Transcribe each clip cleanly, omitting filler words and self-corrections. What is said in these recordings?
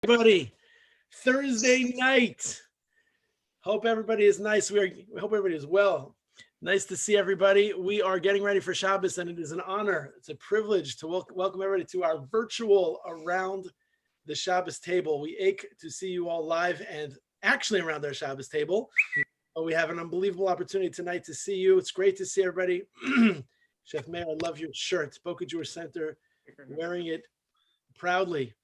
Everybody, Thursday night. Hope everybody is nice. We hope everybody is well. Nice to see everybody. We are getting ready for Shabbos, and it is an honor. It's a privilege to welcome everybody to our virtual Around the Shabbos table. We ache to see you all live and actually around our Shabbos table. We have an unbelievable opportunity tonight to see you. It's great to see everybody. Chef Mayor, I love your shirt, Boca Jewish Center, wearing it proudly.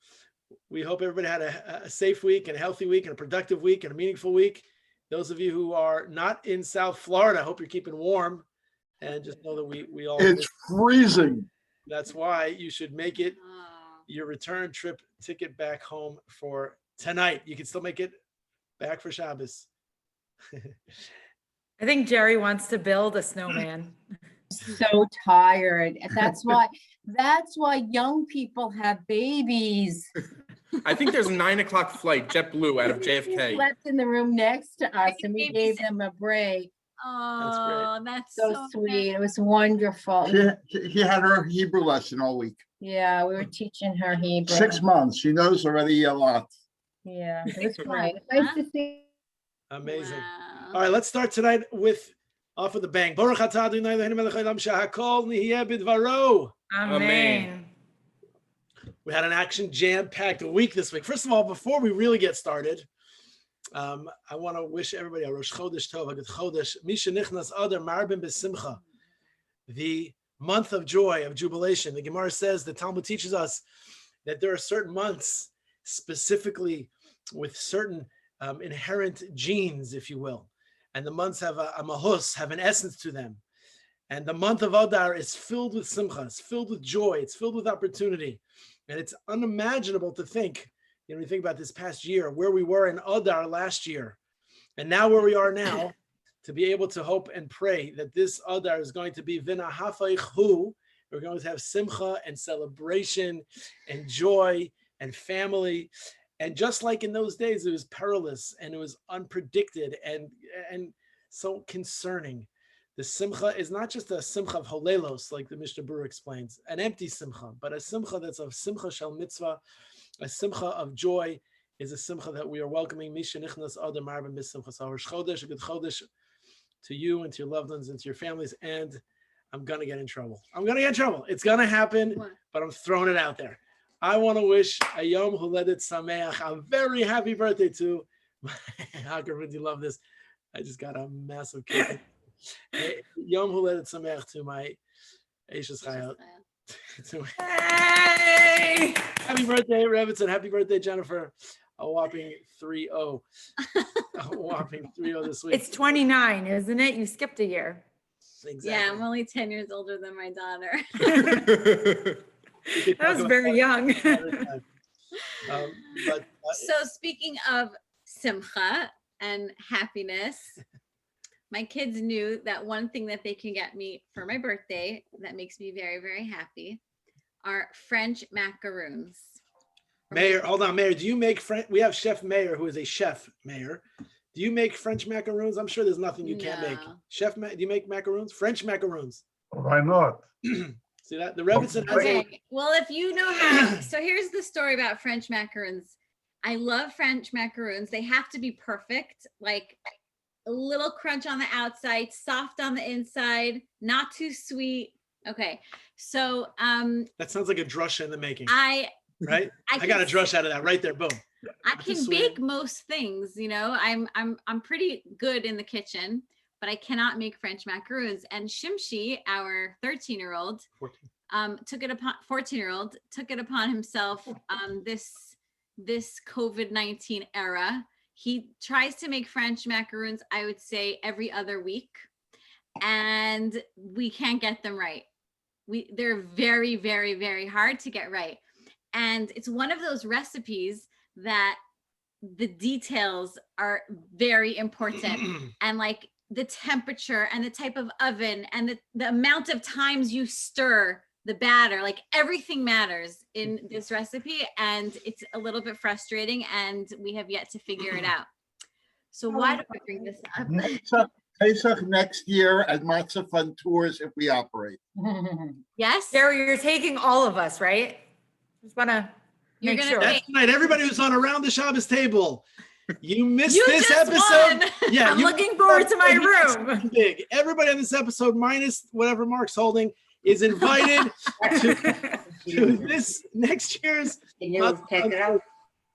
We hope everybody had a safe week and a healthy week and a productive week and a meaningful week. Those of you who are not in South Florida, I hope you're keeping warm, and just know that we all. It's freezing. That's why you should make it your return trip ticket back home for tonight. You can still make it back for Shabbos. I think Jerry wants to build a snowman. So tired. That's why young people have babies. I think there's a 9 o'clock flight, JetBlue, out of He JFK. slept in the room next to us and we gave them a break. Oh, That's so sweet. It was wonderful. He had her Hebrew lesson all week. Yeah, we were teaching her Hebrew. 6 months. She knows already a lot. Yeah, it was great. Nice to see. Amazing. Wow. All right, let's start tonight off with a bang. Baruch atah Adonai Eloheinu melech haolam shehakol nihiyeh bidvaro. Amen. We had an action jam-packed week this week. First of all, before we really get started, I want to wish everybody a Rosh Chodesh Tov, a good Chodesh. Misha Nichnas Adar Marbin B'Simcha, the month of joy, of jubilation. The Gemara says, the Talmud teaches us that there are certain months specifically with certain inherent genes, if you will. And the months have a mahus, have an essence to them. And the month of Adar is filled with simcha, it's filled with joy, it's filled with opportunity. And it's unimaginable to think, you think about this past year, where we were in Adar last year, and now where we are now, to be able to hope and pray that this Adar is going to be Vina Hafaychu. We're going to have simcha and celebration and joy and family. And just like in those days, it was perilous and it was unpredicted and so concerning. The simcha is not just a simcha of holelos, like the Mishnah Berurah explains, an empty simcha, but a simcha that's of simcha shel mitzvah, a simcha of joy is a simcha that we are welcoming. Misha nichnas adam marbin b'simcha. So Rosh Chodesh, a good Chodesh to you and to your loved ones and to your families. And I'm going to get in trouble. It's going to happen, but I'm throwing it out there. I want to wish a Yom Huledet Sameach, a very happy birthday to, how can you love this? I just got a massive cake. Yom Huledet Sameach to my Eishes Chayot. Hey! Happy birthday, Rebbetzin. Happy birthday, Jennifer. A whopping 3-0. A whopping 3-0 this week. It's 29, isn't it? You skipped a year. Exactly. Yeah, I'm only 10 years older than my daughter. That was very young. So speaking of simcha and happiness, my kids knew that one thing that they can get me for my birthday that makes me very, very happy are French macaroons. Mayor, hold on, Mayor. Do you make we have Chef Mayor, who is a chef, Mayor. Do you make French macaroons? I'm sure there's nothing you can't make. Chef, do you make macaroons? French macaroons? Why not? See that? The Rebbetzin has Okay, well, if you know how, so here's the story about French macaroons. I love French macaroons. They have to be perfect, like a little crunch on the outside, soft on the inside, not too sweet. Okay, so that sounds like a drush in the making. I got a drush out of that right there. Boom. I can bake most things, I'm pretty good in the kitchen, but I cannot make French macaroons. And Shimshi, our 13-year-old, 14-year-old, took it upon himself this COVID-19 era. He tries to make French macaroons, I would say, every other week, and we can't get them right. They're very, very, very hard to get right. And it's one of those recipes that the details are very important, and like the temperature and the type of oven and the amount of times you stir the batter, like everything matters in this recipe, and it's a little bit frustrating and we have yet to figure it out. So why do I bring this up? Pesach next year at Matzah Fun Tours if we operate. Yes? Jerry, you're taking all of us, right? Just want to You're Make gonna sure. pay. That's tonight. Everybody who's on Around the Shabbos table, you missed You this just episode. won. Yeah, I'm you looking forward to my room. big. Everybody on this episode, minus whatever Mark's holding, is invited to this next year's. Can you pick it up?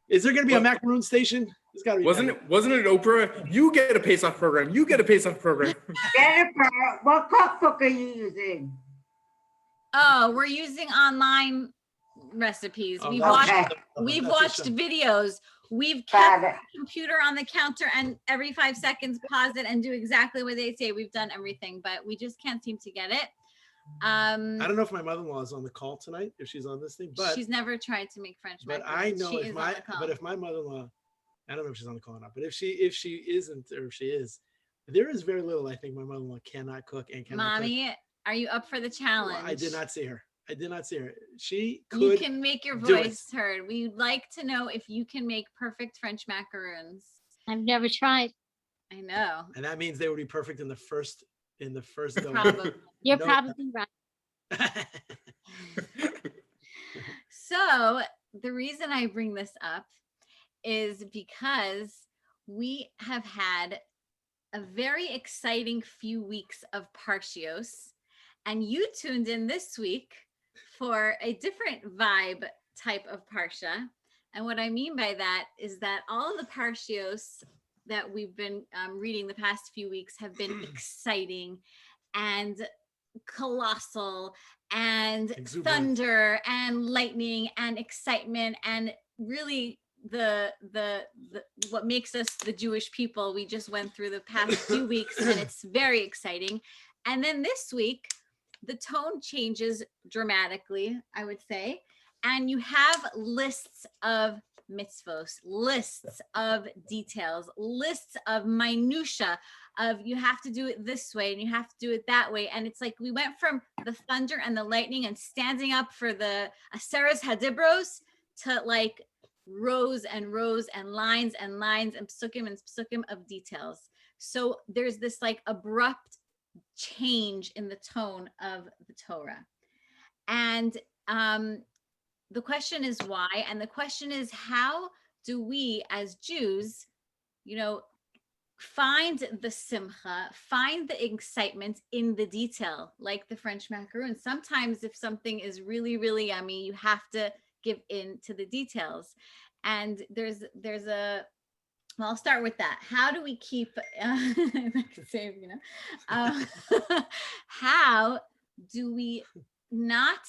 Is there going to be a macaroon station? There's got to be. Wasn't it Oprah? You get a Pesach program. You get a Pesach program. Jennifer, what cookbook are you using? Oh, we're using online recipes. Oh, We've that's- watched Okay. we've that's a watched shame. videos. We've Got kept it. the computer on the counter and every 5 seconds pause it and do exactly what they say. We've done everything, but we just can't seem to get it. I don't know if my mother-in-law is on the call tonight, if she's on this thing, but she's never tried to make French but macarons. I know She if is on my the call. but if my mother-in-law, I don't know if she's on the call or not, but if she isn't or if she is, there is very little I think my mother-in-law cannot cook and cannot cook. Mommy, are you up for the challenge? I did not see her. She You could. can make your do it. voice heard. We'd like to know if you can make perfect French macaroons. I've never tried. I know. And that means they would be perfect in the first go. Probably. You're No. probably right. So the reason I bring this up is because we have had a very exciting few weeks of Parshios, and you tuned in this week for a different vibe type of Parsha. And what I mean by that is that all of the Parshios that we've been reading the past few weeks have been exciting and colossal and Exuberant. thunder and lightning and excitement and really the what makes us the Jewish people. We just went through the past few weeks and it's very exciting. And then this week the tone changes dramatically, I would say, and you have lists of mitzvos, lists of details, lists of minutia of you have to do it this way and you have to do it that way. And it's like we went from the thunder and the lightning and standing up for the Aseres Hadibros to like rows and rows and lines and psukim of details. So there's this like abrupt change in the tone of the Torah. And the question is why? And the question is, how do we as Jews, find the simcha, find the excitement in the detail, like the French macaroon? Sometimes if something is really, really yummy, you have to give in to the details. And I'll start with that. How do we keep, how do we not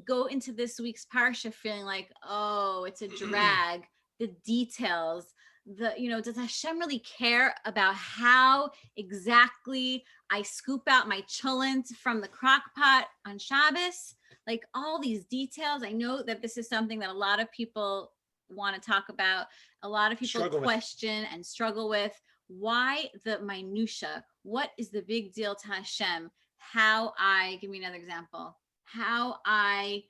go into this week's Parsha feeling like, oh, it's a drag, the details, does Hashem really care about how exactly I scoop out my cholent from the crock pot on Shabbos? Like all these details. I know that this is something that a lot of people want to talk about. A lot of people question and struggle with. Why the minutia? What is the big deal to Hashem? Give me another example. How I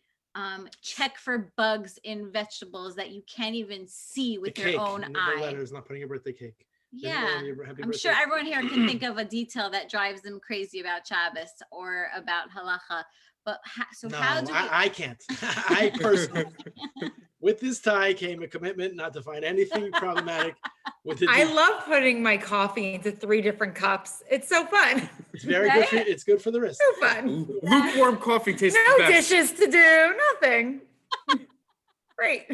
check for bugs in vegetables that you can't even see with your own eye. Letters, not putting a birthday cake. Yeah, I'm sure everyone here can think of a detail that drives them crazy about Shabbos or about halacha. But how do we? I can't. I personally, with this tie came a commitment not to find anything problematic with it. I love putting my coffee into 3 different cups. It's so fun. It's very good for you. It's good for the wrist. So fun. Lukewarm coffee tastes No the best. dishes to do, nothing. Great.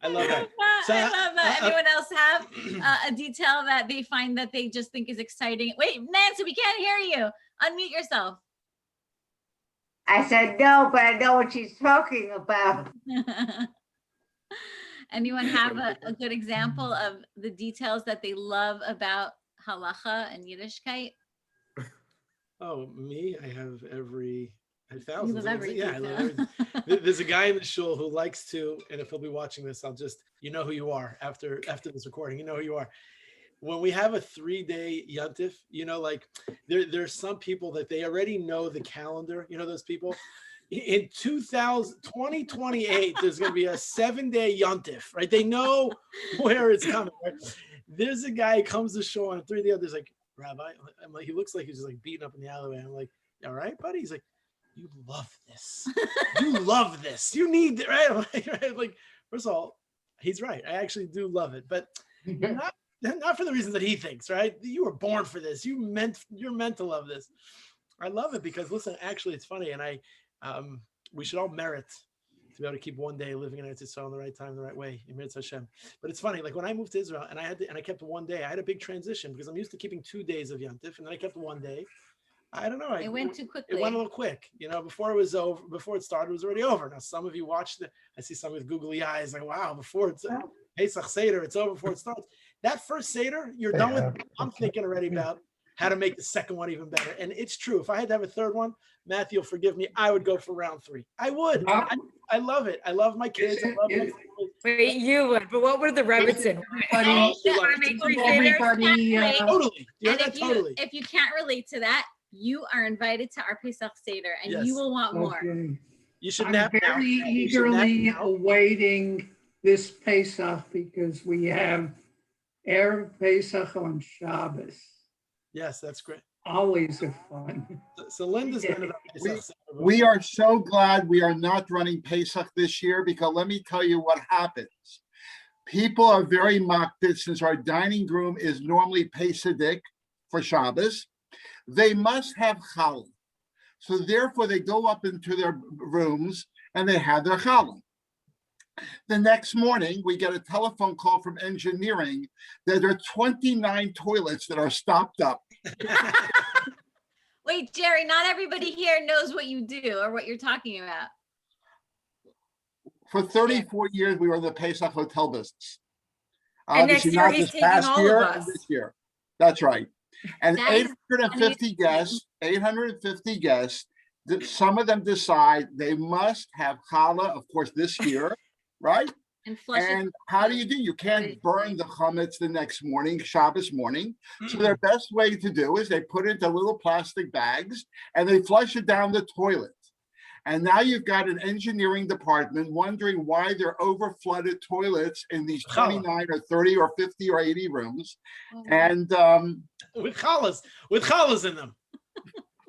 I love that. I love that. Anyone else have a detail that they find that they just think is exciting? Wait, Nancy, we can't hear you. Unmute yourself. I said no, but I know what she's talking about. Anyone have a good example of the details that they love about halacha and Yiddishkeit? Oh, me? I have thousands. You love every Yeah, I love detail. everything. There's a guy in the shul who likes to, and if he'll be watching this, you know who you are after this recording. You know who you are. When we have a 3-day yontif, like there's some people that they already know the calendar. You know those people. In 2028, there's going to be a 7-day yontif, right? They know where it's coming. Right? There's a guy who comes to shul on 3 day. There's like, Rabbi, I'm like, he looks like he's just like beating up in the alleyway. I'm like, all right, buddy. He's like, you love this. You love this. You need it, right? I'm like, first of all, he's right. I actually do love it, but not for the reasons that he thinks, right? You were born for this. You're meant to love this. I love it because, listen, actually, it's funny, and we should all merit to be able to keep one day living in Eretz Yisrael in the right time, the right way, in Mitzvah Hashem. But it's funny, like when I moved to Israel and I kept one day, I had a big transition because I'm used to keeping 2 days of Yom Tif, and then I kept one day. I don't know. It went too quickly. It went a little quick, before it was over, before it started, it was already over. Now, some of you watched it. I see some with googly eyes, like, wow, before it's Pesach Seder, it's over before it starts. That first Seder, you're done with. I'm thinking already about how to make the second one even better. And it's true. If I had to have a third one, Matthew will forgive me, I would go for round 3. I would. I love it. I love my kids. I love my family. Wait, you would, but what would the Rebbetzin? Totally. Yeah, And totally. if you can't relate to that, you are invited to our Pesach Seder, and you will want more. Okay. You should I'm nap now. very You should nap eagerly now. awaiting this Pesach because we have Erev Pesach on Shabbos. Yes, that's great. Always a fun. So Linda's been at Pesach Seder before. We are so glad we are not running Pesach this year because let me tell you what happens. People are very mocked since our dining room is normally Pesach for Shabbos. They must have challah. So therefore they go up into their rooms and they have their challah. The next morning, we get a telephone call from engineering that there are 29 toilets that are stopped up. Wait, Jerry, not everybody here knows what you do or what you're talking about. For 34 years, we were in the Pesach hotel business. And next Obviously, year, not he's this taking past all year of and us. this year. That's right. And That is 850 guests, 850 guests, some of them decide they must have challah, of course, this year, right? And flush it. And how do? You can't burn the chametz the next morning, Shabbos morning. So their best way to do is they put it into little plastic bags and they flush it down the toilet. And now you've got an engineering department wondering why they're over flooded toilets in these 29 or 30 or 50 or 80 rooms. And with challahs in them.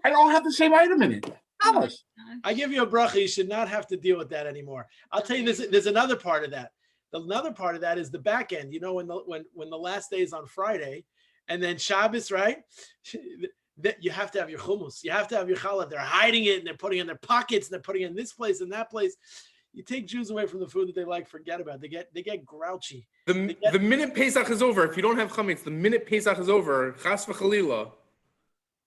I don't have the same item in it. Challahs. I give you a bracha. You should not have to deal with that anymore. I'll tell you this. There's another part of that. Another part of that is the back end. When the last day is on Friday, and then Shabbos, right? That you have to have your hummus. You have to have your challah. They're hiding it and they're putting it in their pockets and they're putting it in this place and that place. You take Jews away from the food that they like, forget about it. They get grouchy. The minute Pesach is over, if you don't have chametz, the minute Pesach is over, chas v'chalila.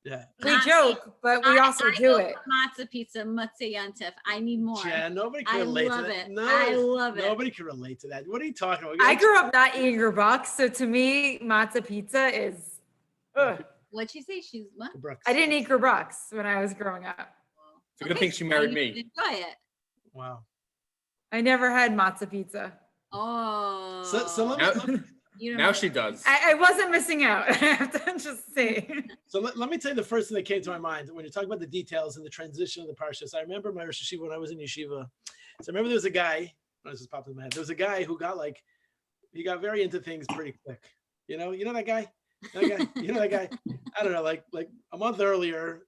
Yeah. We joke, but we also do it. Matzah pizza, matzah yantif. I need more. Yeah, nobody can I relate love to that. it. No, I love it. Nobody can relate to that. What are you talking about? I grew up not eating gerbach, so to me, matzah pizza is. Ugh. What'd she say? She's what? I didn't eat gerbachs when I was growing up. It's a good thing she married me. Enjoy it. Wow. I never had matzah pizza. Oh. So let me, Now she does. I wasn't missing out. I have to just say. So let me tell you the first thing that came to my mind when you're talking about the details and the transition of the parshas. I remember my Rosh Yeshiva when I was in yeshiva. So I remember there was a guy. This just popped in my head. There was a guy who he got very into things pretty quick. You know that guy. You know that guy. I don't know. Like a month earlier,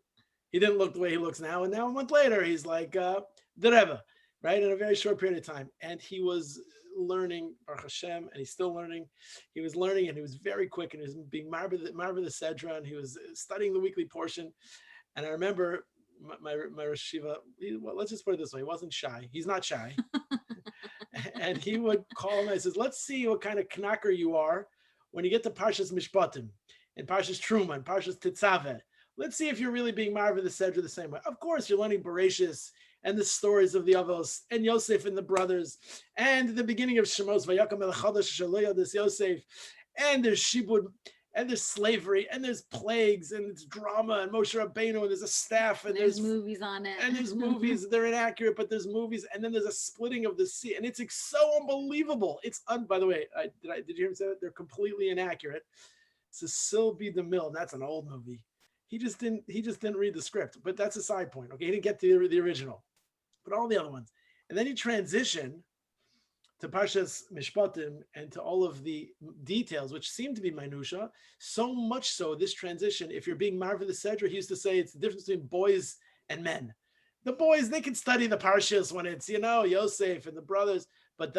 he didn't look the way he looks now, and now a month later, he's like the Rebbe, right? In a very short period of time, and he was learning Baruch Hashem, and he's still learning. He was learning, and he was very quick, and he was being marba the Sedra, and he was studying the weekly portion. And I remember my Rosh Yeshiva, well, let's just put it this way: he wasn't shy. He's not shy, and he would call him. And says, "Let's see what kind of knacker you are when you get to Parshas Mishpatim, and Parshas Truma, and Parshas Tetzaveh. Let's see if you're really being marva the Sedra the same way. Of course, you're learning Bereshis and the stories of the Avos and Yosef and the brothers and the beginning of Shemos Vayakam El Chadash Shaloya this Yosef, and there's Shibud and there's slavery and there's plagues and it's drama and Moshe Rabbeinu and there's a staff and there's movies on it and there's movies. They're inaccurate, but there's movies, and then there's a splitting of the sea, and it's so unbelievable. By the way, did you hear him say that? They're completely inaccurate. Cecil B. DeMille, and that's an old movie. He just didn't read the script, but that's a side point. Okay, he didn't get to the original, but all the other ones. And then he transitioned to Parshas Mishpatim and to all of the details, which seem to be minutiae. So much so, this transition, if you're being marva the Sedra, he used to say it's the difference between boys and men. The boys, they can study the Parshas when it's, Yosef and the brothers, but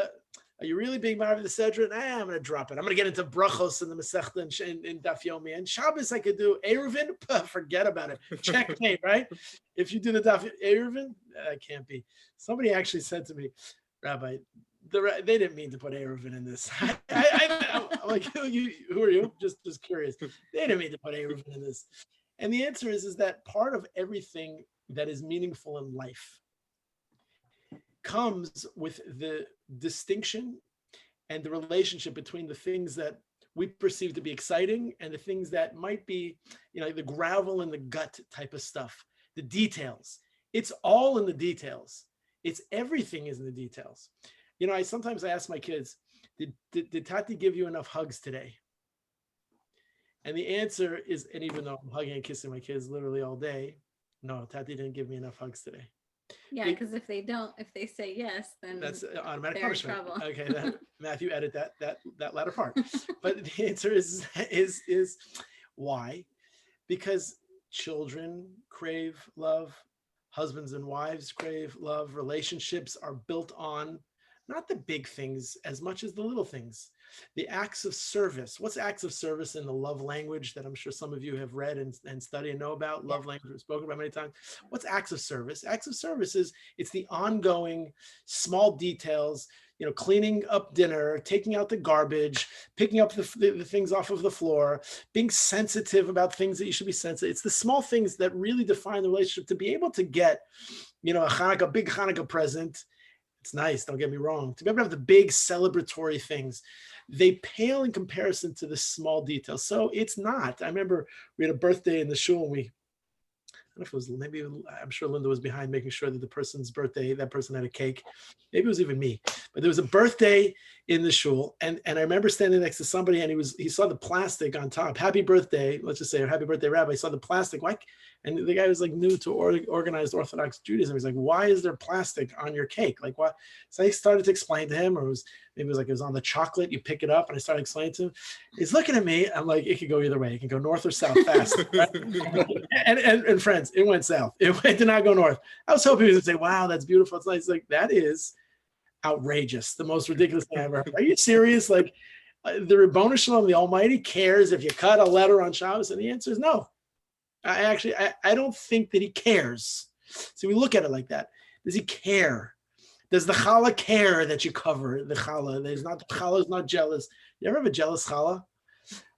are you really being married to the Sedra? I'm going to drop it. I'm going to get into brachos in the Masechta in Daf Yomi. And Shabbos, I could do Eruvin. Forget about it. Checkmate, right? If you do the Daf Eruvin, that can't be. Somebody actually said to me, Rabbi, they didn't mean to put Eruvin in this. I'm like, who are you? Just curious. They didn't mean to put Eruvin in this. And the answer is that part of everything that is meaningful in life comes with the distinction and the relationship between the things that we perceive to be exciting and the things that might be, the gravel in the gut type of stuff, the details. It's all in the details. It's everything is in the details. Sometimes I ask my kids, did Tati give you enough hugs today? And the answer is, and even though I'm hugging and kissing my kids literally all day, no, Tati didn't give me enough hugs today. Yeah, because if they say yes, then that's automatic they're in punishment. trouble. Okay, Matthew, edit that latter part. But the answer is why? Because children crave love, husbands and wives crave love. Relationships are built on not the big things as much as the little things. The acts of service. What's acts of service in the love language that I'm sure some of you have read and study and know about? Love language we've spoken about many times. What's acts of service? Acts of service it's the ongoing small details, cleaning up dinner, taking out the garbage, picking up the things off of the floor, being sensitive about things that you should be sensitive. It's the small things that really define the relationship. To be able to get, a big Hanukkah present, it's nice, don't get me wrong. To be able to have the big celebratory things, they pale in comparison to the small details. So it's not. I remember we had a birthday in the shul, and I don't know if it was I'm sure Linda was behind making sure that the person's birthday, that person had a cake. Maybe it was even me. But there was a birthday in the shul, and I remember standing next to somebody, and he saw the plastic on top. Happy birthday, let's just say, or happy birthday, Rabbi. He saw the plastic. Why? And the guy was like new to organized Orthodox Judaism. He's like, why is there plastic on your cake? Like what? So I started to explain to him, or it was on the chocolate. You pick it up, and I started explaining to him. He's looking at me. I'm like, it could go either way. It can go north or south fast. Right? and friends, it went south. It did not go north. I was hoping he would say, wow, that's beautiful. It's nice. Like, that is outrageous. The most ridiculous thing I ever heard. Are you serious? Like, the Ribono Shalom, the Almighty, cares if you cut a letter on Shabbos? And the answer is no. I don't think that he cares. So we look at it like that. Does he care? Does the challah care that you cover the challah? The challah is not jealous. You ever have a jealous challah?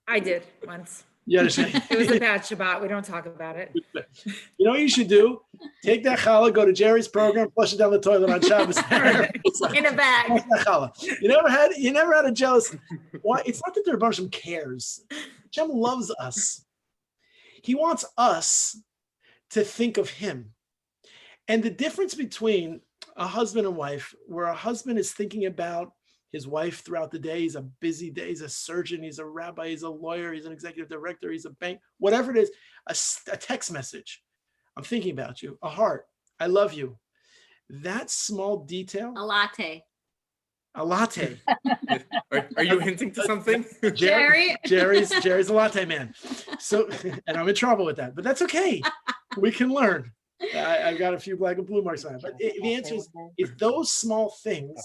I did once. You understand? It was a bad Shabbat. We don't talk about it. You know what you should do? Take that challah, go to Jerry's program, flush it down the toilet on Shabbos. In a bag. You never had a jealous. Why? It's not that the Rebbetzin Shem cares. Shem loves us. He wants us to think of him. And the difference between a husband and wife, where a husband is thinking about his wife throughout the day, he's a busy day, he's a surgeon, he's a rabbi, he's a lawyer, he's an executive director, he's a bank, whatever it is, a text message. I'm thinking about you, a heart, I love you. That small detail. A latte. A latte. Are you hinting to something? Jerry's a latte man. So, and I'm in trouble with that, but that's okay. We can learn. I've got a few black and blue marks on it, but the answer is those small things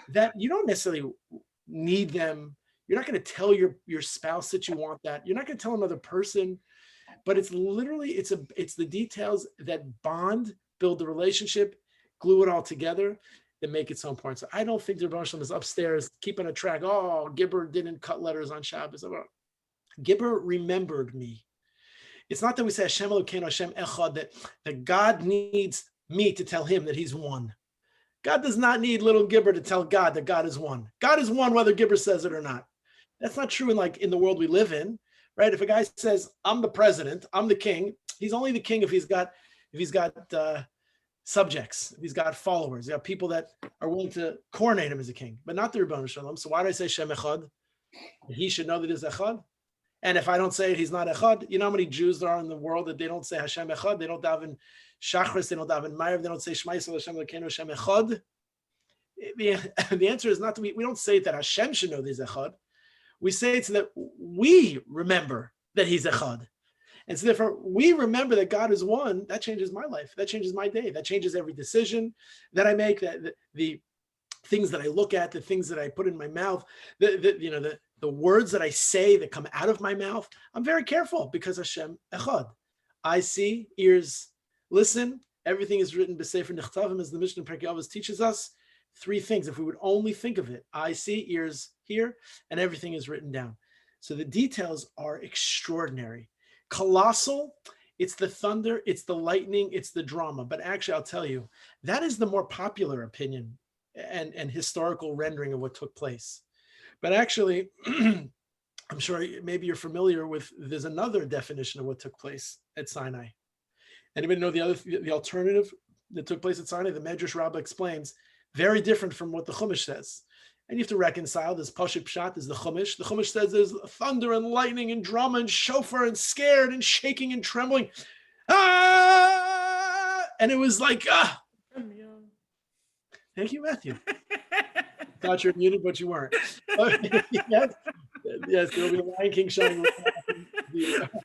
that you don't necessarily need them. You're not going to tell your spouse that you want that. You're not going to tell another person, but it's literally, it's the details that bond, build the relationship, glue it all together, that make it so important. So I don't think the Rebbetzin Shem is upstairs keeping a track. Oh, Gibber didn't cut letters on Shabbos. Gibber remembered me. It's not that we say Hashem Elokeinu, Hashem Echad, that God needs me to tell him that he's one. God does not need little Gibber to tell God that God is one. God is one whether Gibber says it or not. That's not true in the world we live in, right? If a guy says, I'm the president, I'm the king, he's only the king if he's got subjects, he's got followers, he's got people that are willing to coronate him as a king, but not the Rebbetzin Shalom. So why do I say Shem Echad? He should know that he's Echad. And if I don't say it, he's not Echad. You know how many Jews there are in the world that they don't say Hashem Echad? They don't daven Shachris, they don't daven Ma'ariv, they don't say Shema Yisrael Hashem Elokeinu Hashem Echad. The answer is not we don't say that Hashem should know that he's Echad. We say it's that we remember that he's Echad. And so therefore, we remember that God is one. That changes my life. That changes my day. That changes every decision that I make. That the things that I look at, the things that I put in my mouth, the words that I say that come out of my mouth. I'm very careful because Hashem echad. Eyes see, ears listen. Everything is written b'sefer nichtavim, as the Mishnah in Pirkei Avos teaches us. 3 things. If we would only think of it: eyes see, ears hear, and everything is written down. So the details are extraordinary, colossal. It's the thunder, it's the lightning, it's the drama. But actually, I'll tell you, that is the more popular opinion and historical rendering of what took place. But actually, I'm sure maybe you're familiar with, there's another definition of what took place at Sinai. Anybody know the alternative that took place at Sinai? The Medrash Rabbi explains, very different from what the Chumash says. And you have to reconcile. There's Pashut Pshat, there's the Chumash. The Chumash says there's thunder and lightning and drama and shofar and scared and shaking and trembling. Ah! And it was like, ah. Thank you, Matthew. Thought you were muted, but you weren't. Yes, there'll be a Lion King showing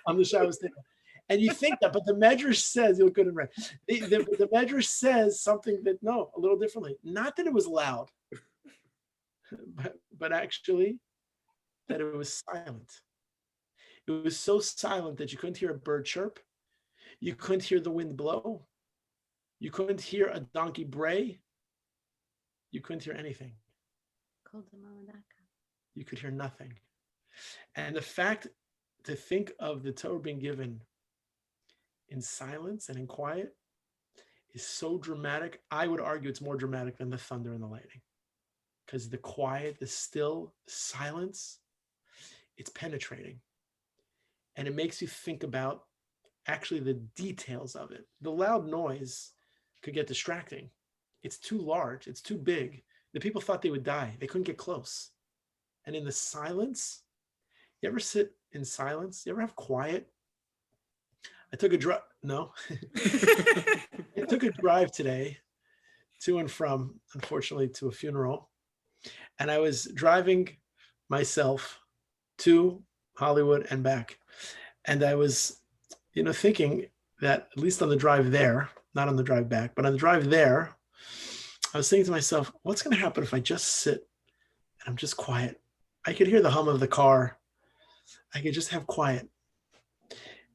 on the Shabbos table. And you think that, but the Medrash says, you're good and right. The Medrash says something that, no, a little differently. Not that it was loud, but actually that it was silent. It was so silent that you couldn't hear a bird chirp. You couldn't hear the wind blow. You couldn't hear a donkey bray. You couldn't hear anything. You could hear nothing. And the fact to think of the Torah being given in silence and in quiet is so dramatic. I would argue it's more dramatic than the thunder and the lightning, because the quiet, the still silence, it's penetrating. And it makes you think about actually the details of it. The loud noise could get distracting. It's too large. It's too big. The people thought they would die. They couldn't get close. And in the silence, you ever sit in silence? You ever have quiet? I took a drive. No. I took a drive today to and from, unfortunately, to a funeral. And I was driving myself to Hollywood and back. And I was, thinking that at least on the drive there, not on the drive back, but on the drive there, I was thinking to myself, what's going to happen if I just sit and I'm just quiet? I could hear the hum of the car. I could just have quiet.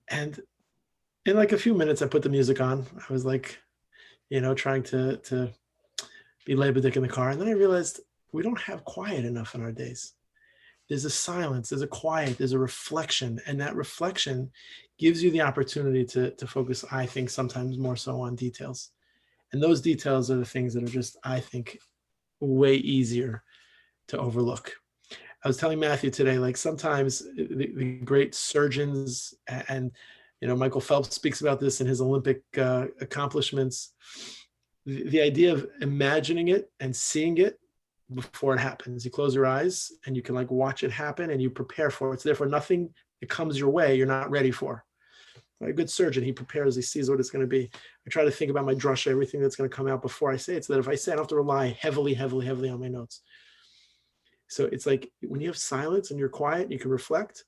And in like a few minutes, I put the music on. I was like, trying to be lebedik in the car. And then I realized we don't have quiet enough in our days. There's a silence, there's a quiet, there's a reflection. And that reflection gives you the opportunity to focus, I think, sometimes more so on details. And those details are the things that are just, I think, way easier to overlook. I was telling Matthew today, like sometimes the great surgeons and, Michael Phelps speaks about this in his Olympic accomplishments, the idea of imagining it and seeing it before it happens. You close your eyes and you can like watch it happen and you prepare for it. So therefore nothing that comes your way, you're not ready for. A good surgeon, he prepares, he sees what it's going to be. I try to think about my drasha, everything that's going to come out before I say it, so that if I say it, I don't have to rely heavily on my notes. So it's like when you have silence and you're quiet, you can reflect,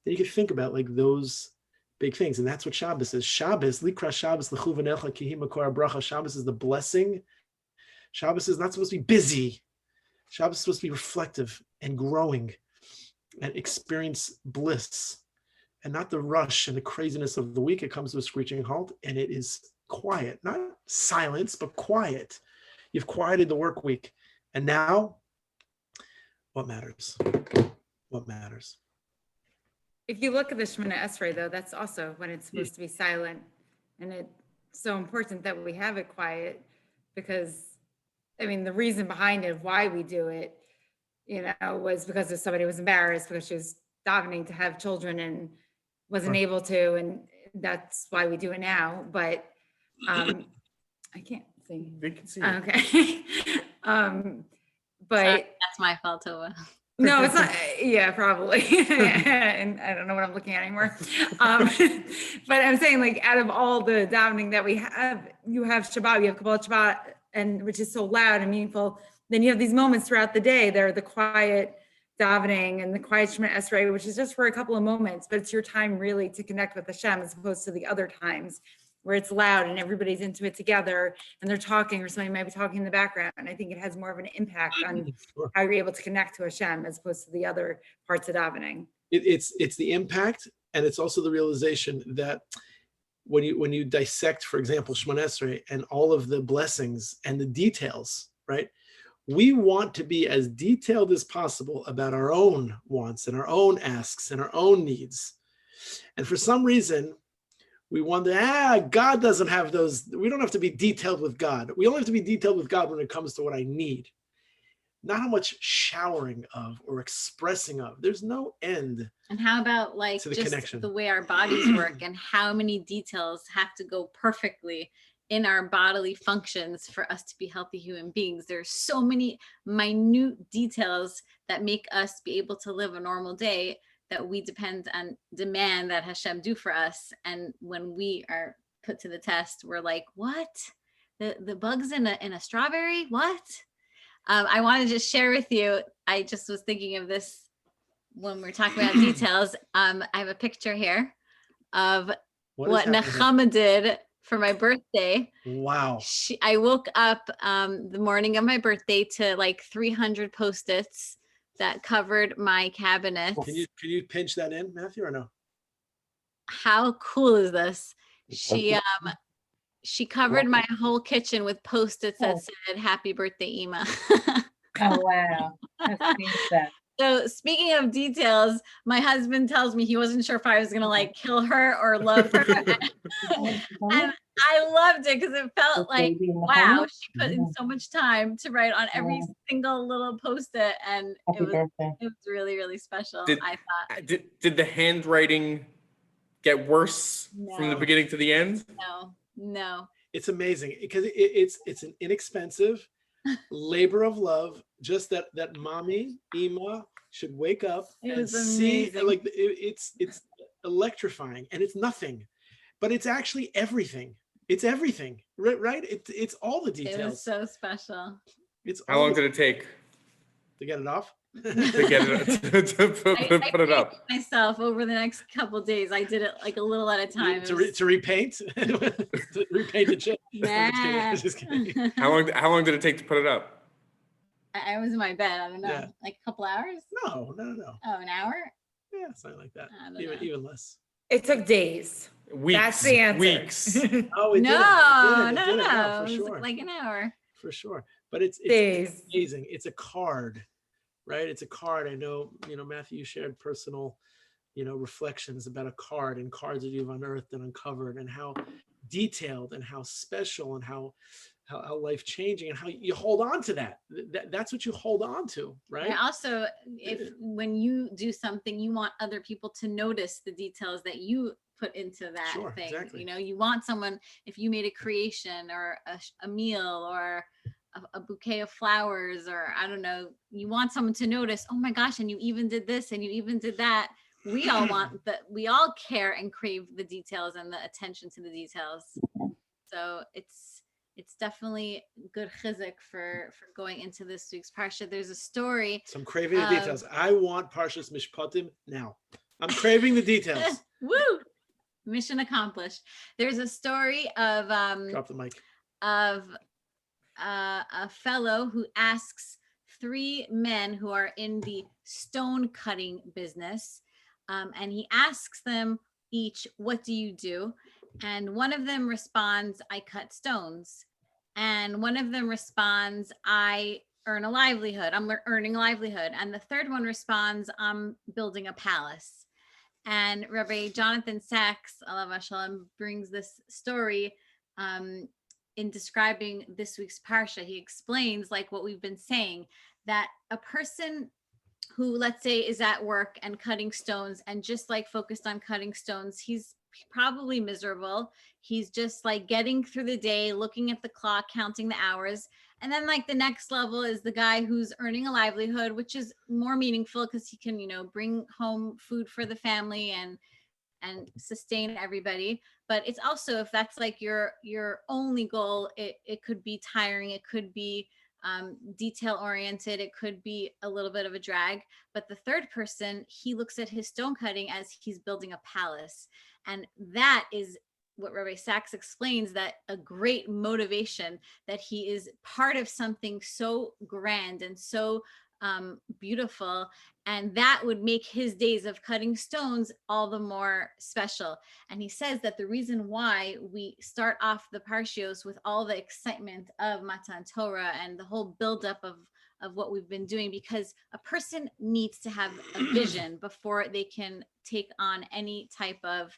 then you can think about like those big things. And that's what Shabbos is. Shabbos, likra Shabbos, lechuvanecha kihi makor bracha. Shabbos is the blessing. Shabbos is not supposed to be busy. Shabbos is supposed to be reflective and growing and experience bliss. And not the rush and the craziness of the week. It comes to a screeching halt, and it is quiet, not silence, but quiet. You've quieted the work week. And now, what matters? What matters? If you look at the Shemona Esrei, though, that's also when it's supposed to be silent. And it's so important that we have it quiet because, the reason behind it, why we do it, was because if somebody was embarrassed because she was davening to have children and wasn't able to, and that's why we do it now. But I can't see. They can see. Okay. But Sorry, that's my fault, Tova. no, it's not. Yeah, probably. And I don't know what I'm looking at anymore. But I'm saying, like, out of all the davening that we have, you have Shabbat, you have Kabbalah Shabbat, and which is so loud and meaningful. Then you have these moments throughout the day. They're the quiet davening and the quiet Shemona Esrei, which is just for a couple of moments, but it's your time really to connect with Hashem as opposed to the other times. where it's loud and everybody's into it together and they're talking, or somebody might be talking in the background. And I think it has more of an impact on Sure. how you're able to connect to Hashem as opposed to the other parts of davening. It's the impact, and it's also the realization that when you dissect, for example, Shemona Esrei and all of the blessings and the details, right? We want to be as detailed as possible about our own wants and our own asks and our own needs. And for some reason, we wonder, God doesn't have those. We don't have to be detailed with God. We only have to be detailed with God when it comes to what I need. Not how much showering of or expressing of. There's no end. And how about like To the just connection. the way our bodies work and how many details have to go perfectly in our bodily functions for us to be healthy human beings. There's so many minute details that make us be able to live a normal day that we demand that Hashem do for us. And when we are put to the test, we're like, what? The bugs in a strawberry? What? I want to just share with you, I just was thinking of this when we're talking about details. I have a picture here of what Nechama did for my birthday. Wow. I woke up the morning of my birthday to like 300 Post-its that covered my cabinets. Can you pinch that in, Matthew, or no? How cool is this? She covered my whole kitchen with Post-its that said "Happy Birthday, Ima." Oh, wow. That's that. So speaking of details, my husband tells me he wasn't sure if I was going to like kill her or love her. And I loved it because it felt like, wow, she put in so much time to write on every single little Post-it. And it was really, really special, I thought. Did the handwriting get worse from the beginning to the end? No. It's amazing because it's an inexpensive labor of love. Just that mommy, Ima, should wake up and see, like, it's electrifying, and it's nothing, but it's actually everything. It's everything, right? It's all the details. It was so special. How long did it take to get it off? to get it to put it up? Myself over the next couple of days, I did it like a little at a time. To repaint, to repaint the chip. Just kidding. How long did it take to put it up? I was in my bed. I don't know, like a couple hours. No. Oh, an hour? Yeah, something like that. Even less. It took days. Weeks. That's the answer. Weeks. Oh, it No, for it was sure. like an hour. For sure, but it's Days. amazing. It's a card, right? It's a card. I know, Matthew, you shared personal, reflections about a card and cards that you've unearthed and uncovered, and how detailed and how special and how life-changing, and how you hold on to that. That's what you hold on to, right? And also, when you do something, you want other people to notice the details that you put into that thing. Exactly. You want someone, if you made a creation or a meal or a bouquet of flowers, or I don't know, you want someone to notice, oh my gosh, and you even did this and you even did that. We all want that. We all care and crave the details and the attention to the details. So it's definitely good chizuk for going into this week's parsha. There's a story. So I'm craving the details. I want Parshas Mishpatim now. I'm craving the details. Woo! Mission accomplished. There's a story of Drop the mic. Of a fellow who asks 3 men who are in the stone cutting business, and he asks them each, "What do you do?" And one of them responds, "I cut stones." And one of them responds, "I earn a livelihood. I'm earning a livelihood." And the third one responds, "I'm building a palace." And Rabbi Jonathan Sachs, alav hashalom, brings this story in describing this week's parsha. He explains, like what we've been saying, that a person who, let's say, is at work and cutting stones and just like focused on cutting stones, he's probably miserable. He's just like getting through the day, looking at the clock, counting the hours. And then like the next level is the guy who's earning a livelihood, which is more meaningful because he can, bring home food for the family and sustain everybody. But it's also, if that's like your only goal, it could be tiring. It could be detail oriented. It could be a little bit of a drag. But the third person, he looks at his stone cutting as he's building a palace. And that is what Rabbi Sachs explains, that a great motivation, that he is part of something so grand and so beautiful, and that would make his days of cutting stones all the more special. And he says that the reason why we start off the Parshios with all the excitement of Matan Torah and the whole buildup of what we've been doing, because a person needs to have a vision before they can take on any type of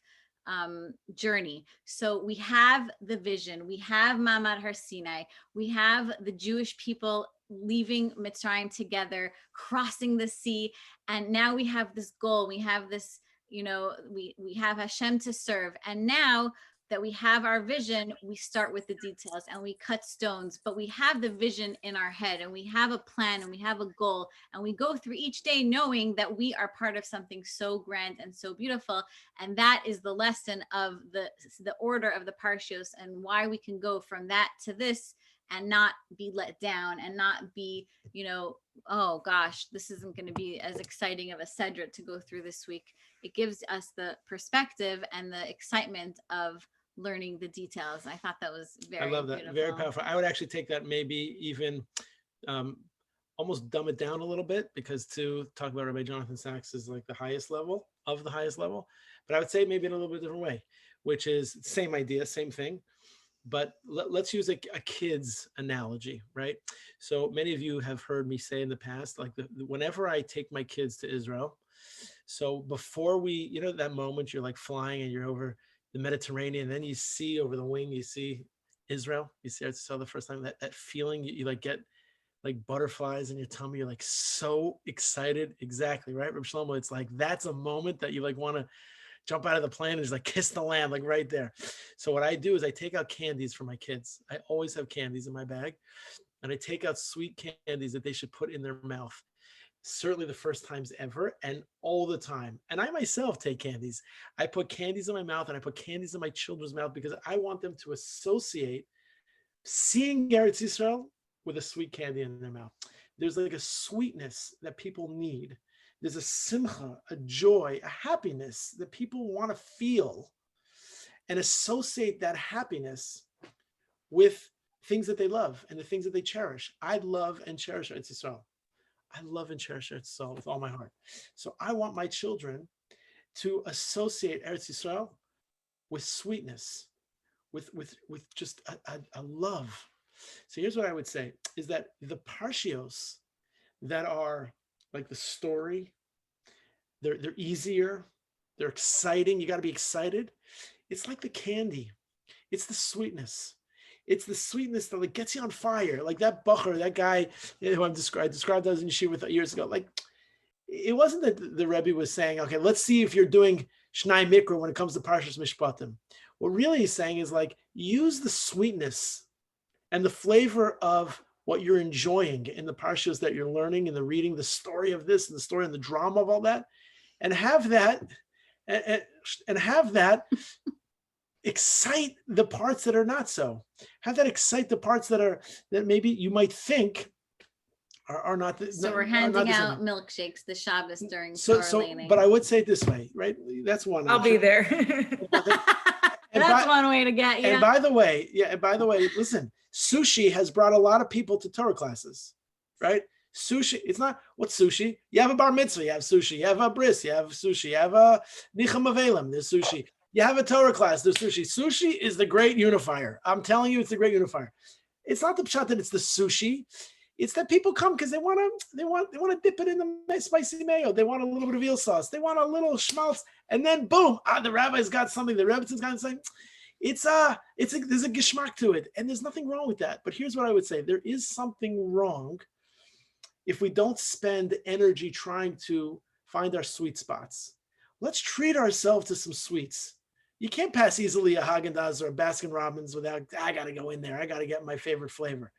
journey. So we have the vision, we have Ma'amad Har Sinai, we have the Jewish people leaving Mitzrayim together, crossing the sea, and now we have this goal, we have this, we have Hashem to serve. And now that we have our vision, we start with the details and we cut stones, but we have the vision in our head and we have a plan and we have a goal, and we go through each day knowing that we are part of something so grand and so beautiful. And that is the lesson of the order of the Parshios, and why we can go from that to this and not be let down and not be, oh gosh, this isn't going to be as exciting of a Sedra to go through this week. It gives us the perspective and the excitement of learning the details. I thought that was very, I love that. beautiful. Very powerful. I would actually take that, maybe even almost dumb it down a little bit, because to talk about Rabbi Jonathan Sachs is like the highest level of the highest level. But I would say maybe in a little bit different way, which is same idea, same thing. But let's use a kid's analogy, right? So many of you have heard me say in the past, like whenever I take my kids to Israel, so before we, that moment you're like flying and you're over the Mediterranean, and then you see over the wing, you see Israel, you see Israel the first time, that feeling, you like get like butterflies in your tummy, you're like so excited. Exactly, right, Reb Shlomo? It's like, that's a moment that you like want to jump out of the plane and just like kiss the land, like right there. So what I do is I take out candies for my kids. I always have candies in my bag, and I take out sweet candies that they should put in their mouth. Certainly the first times ever, and all the time. And I myself take candies. I put candies in my mouth, and I put candies in my children's mouth, because I want them to associate seeing Eretz Yisrael with a sweet candy in their mouth. There's like a sweetness that people need. There's a simcha, a joy, a happiness that people want to feel, and associate that happiness with things that they love and the things that they cherish. I love and cherish Eretz Yisrael. I love and cherish Eretz Yisrael with all my heart. So I want my children to associate Eretz Yisrael with sweetness, with just a love. So here's what I would say, is that the Parshios that are like the story, they're easier, they're exciting, you got to be excited. It's like the candy. It's the sweetness. It's the sweetness that like gets you on fire. Like that Bacher, that guy who I described as in Yeshiva years ago. Like, it wasn't that the Rebbe was saying, okay, let's see if you're doing Shnai Mikra when it comes to Parshas Mishpatim. What really he's saying is like, use the sweetness and the flavor of what you're enjoying in the Parshas that you're learning and the reading, the story of this and the story and the drama of all that, and have that, and have that excite the parts that are not so. Have that excite the parts that maybe you might think are not. So we're handing out milkshakes the Shabbos during so. But I would say it this way, right? That's one. I'll be there. That's one way to get you. And by the way, listen, sushi has brought a lot of people to Torah classes, right? Sushi, it's not, what's sushi? You have a bar mitzvah, you have sushi. You have a bris, you have sushi. You have a nicham avelim, there's sushi. You have a Torah class, there's sushi. Sushi is the great unifier. I'm telling you, it's the great unifier. It's not the pshat that it's the sushi. It's that people come because they want to dip it in the spicy mayo. They want a little bit of eel sauce. They want a little schmaltz, and then boom, the rabbi's got something. The Rebbetzin got something. There's a geschmack to it, and there's nothing wrong with that. But here's what I would say: there is something wrong if we don't spend energy trying to find our sweet spots. Let's treat ourselves to some sweets. You can't pass easily a Haagen-Dazs or a Baskin-Robbins without, I got to go in there. I got to get my favorite flavor.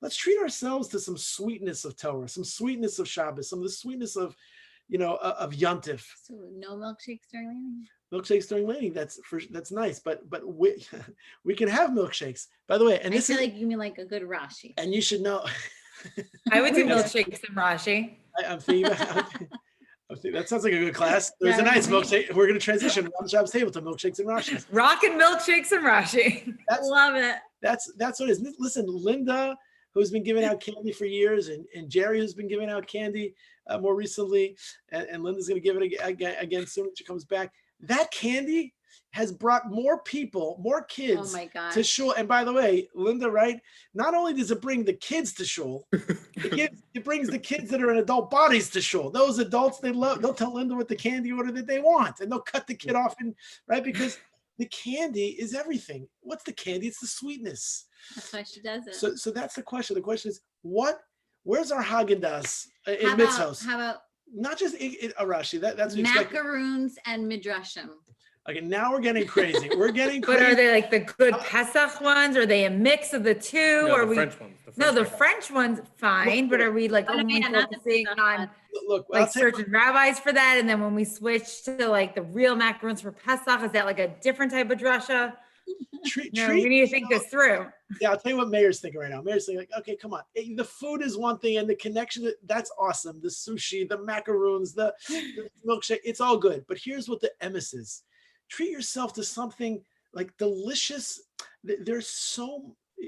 Let's treat ourselves to some sweetness of Torah, some sweetness of Shabbos, some of the sweetness of, of Yontif. So no milkshakes during Laning? Milkshakes during Laning, that's nice, but we can have milkshakes. By the way, and this I feel like you mean like a good Rashi. And you should know. I would do milkshakes and Rashi. I'm thinking That sounds like a good class. There's a nice milkshake. We're going to transition on Shabbos table to milkshakes and Rashi. Rockin' milkshakes and Rashi. Love it. That's what it is. Listen, Linda, who's been giving out candy for years, and Jerry, who's been giving out candy more recently, and Linda's going to give it again soon when she comes back. That candy has brought more people, more kids to shul. And by the way, Linda, right? Not only does it bring the kids to shul, it brings the kids that are in adult bodies to shul. Those adults, they'll tell Linda what the candy order that they want, and they'll cut the kid off, right? Because the candy is everything. What's the candy? It's the sweetness. That's why she does it. So that's the question. The question is, where's our Haagen-Dazs in How mitzvos? about Not just Arashi. That's what you expect. macaroons and midrashim? Okay, now we're getting crazy. We're getting But crazy. are they like the good Pesach ones? Are they a mix of the two? No, Or the French ones. the French ones, fine. But are we like Oh, only yeah, not the focusing Pesach on one. Look, I'll like tell you- certain rabbis for that? And then when we switch to like the real macaroons for Pesach, is that like a different type of drasha? No, we need to think this through. Yeah, I'll tell you what Mayor's thinking right now. Mayor's thinking like, okay, come on. The food is one thing, and the connection, that's awesome. The sushi, the macaroons, the milkshake, it's all good. But here's what the emes is. Treat yourself to something like delicious. There's